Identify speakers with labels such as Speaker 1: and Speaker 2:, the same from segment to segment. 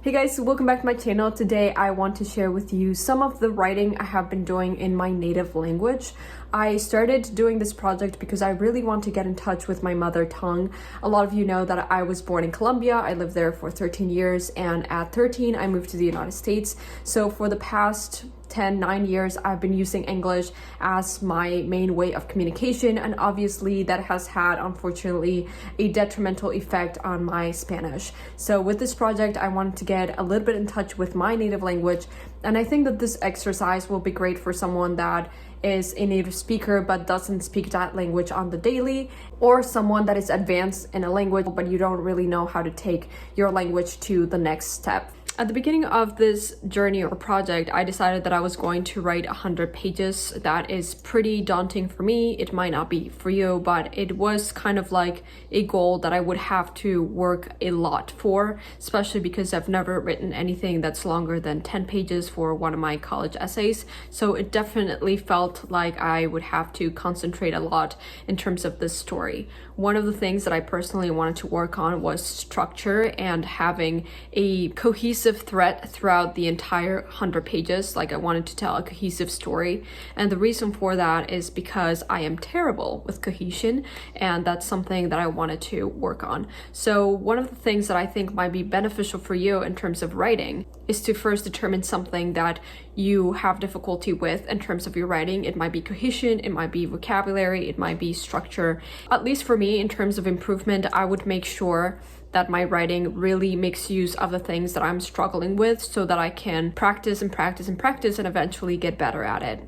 Speaker 1: Hey guys, welcome back to my channel. Today I want to share with you some of the writing I have been doing in my native language. I started doing this project because I really want to get in touch with my mother tongue. A lot of you know that I was born in Colombia. I lived there for 13 years, and at 13 I moved to the United States. So for the past 9 years, I've been using English as my main way of communication, and obviously that has had, unfortunately, a detrimental effect on my Spanish. So with this project, I wanted to get a little bit in touch with my native language, and I think that this exercise will be great for someone that is a native speaker but doesn't speak that language on the daily, or someone that is advanced in a language but you don't really know how to take your language to the next step. At the beginning of this journey or project, I decided that I was going to write 100 pages. That is pretty daunting for me. It might not be for you, but it was kind of like a goal that I would have to work a lot for, especially because I've never written anything that's longer than 10 pages for one of my college essays. So it definitely felt like I would have to concentrate a lot in terms of this story. One of the things that I personally wanted to work on was structure and having a cohesive thread throughout the entire 100 pages. Like, I wanted to tell a cohesive story, and the reason for that is because I am terrible with cohesion, and that's something that I wanted to work on. So one of the things that I think might be beneficial for you in terms of writing is to first determine something that you have difficulty with in terms of your writing. It might be cohesion, it might be vocabulary, it might be structure. At least for me, in terms of improvement, I would make sure that my writing really makes use of the things that I'm struggling with so that I can practice and practice and practice and eventually get better at it.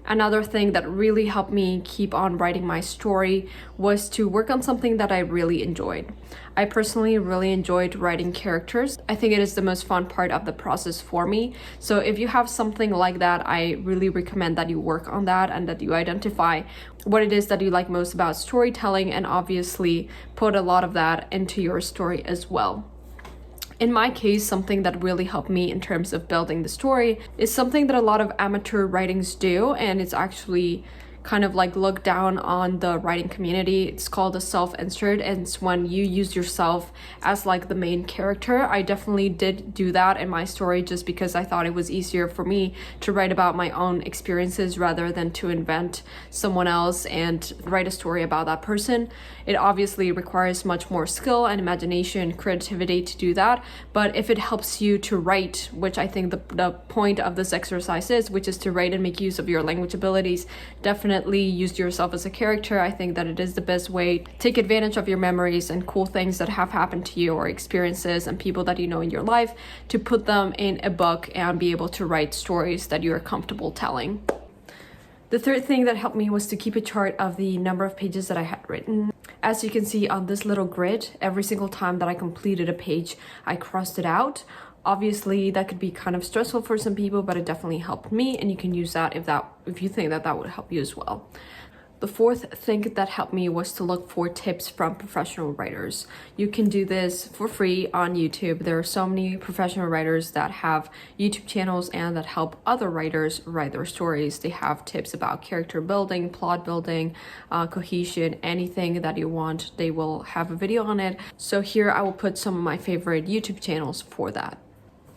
Speaker 1: Another thing that really helped me keep on writing my story was to work on something that I really enjoyed. I personally really enjoyed writing characters. I think it is the most fun part of the process for me. So if you have something like that, I really recommend that you work on that and that you identify what it is that you like most about storytelling, and obviously put a lot of that into your story as well. In my case, something that really helped me in terms of building the story is something that a lot of amateur writings do, and it's actually kind of like looked down on the writing community. It's called a self-insert, and it's when you use yourself as like the main character. I definitely did do that in my story just because I thought it was easier for me to write about my own experiences rather than to invent someone else and write a story about that person. It obviously requires much more skill and imagination, creativity to do that, but if it helps you to write, which I think the point of this exercise is, which is to write and make use of your language abilities, definitely use yourself as a character. I think that it is the best way. Take advantage of your memories and cool things that have happened to you, or experiences and people that you know in your life, to put them in a book and be able to write stories that you're comfortable telling. The third thing that helped me was to keep a chart of the number of pages that I had written. As you can see on this little grid, every single time that I completed a page, I crossed it out. Obviously, that could be kind of stressful for some people, but it definitely helped me, and you can use that if you think that would help you as well. The fourth thing that helped me was to look for tips from professional writers. You can do this for free on YouTube. There are so many professional writers that have YouTube channels and that help other writers write their stories. They have tips about character building, plot building, cohesion, anything that you want. They will have a video on it. So here I will put some of my favorite YouTube channels for that.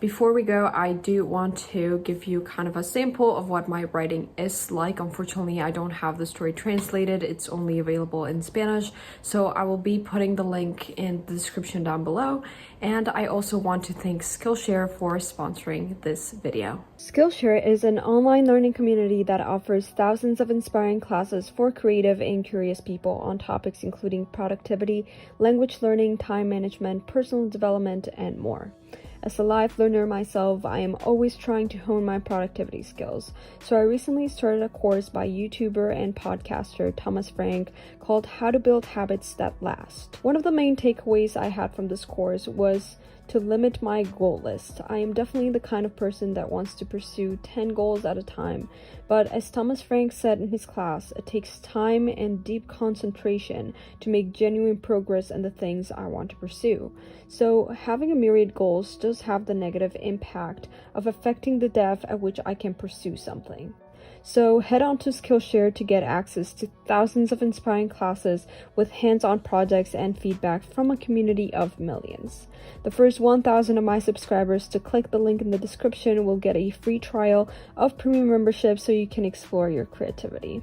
Speaker 1: Before we go, I do want to give you kind of a sample of what my writing is like. Unfortunately, I don't have the story translated. It's only available in Spanish. So I will be putting the link in the description down below. And I also want to thank Skillshare for sponsoring this video. Skillshare is an online learning community that offers thousands of inspiring classes for creative and curious people on topics including productivity, language learning, time management, personal development, and more. As a life learner myself, I am always trying to hone my productivity skills. So I recently started a course by YouTuber and podcaster Thomas Frank called How to Build Habits That Last. One of the main takeaways I had from this course was to limit my goal list. I am definitely the kind of person that wants to pursue 10 goals at a time, but as Thomas Frank said in his class, it takes time and deep concentration to make genuine progress in the things I want to pursue. So having a myriad goals does have the negative impact of affecting the depth at which I can pursue something. So head on to Skillshare to get access to thousands of inspiring classes with hands-on projects and feedback from a community of millions. The first 1,000 of my subscribers to click the link in the description will get a free trial of premium membership so you can explore your creativity.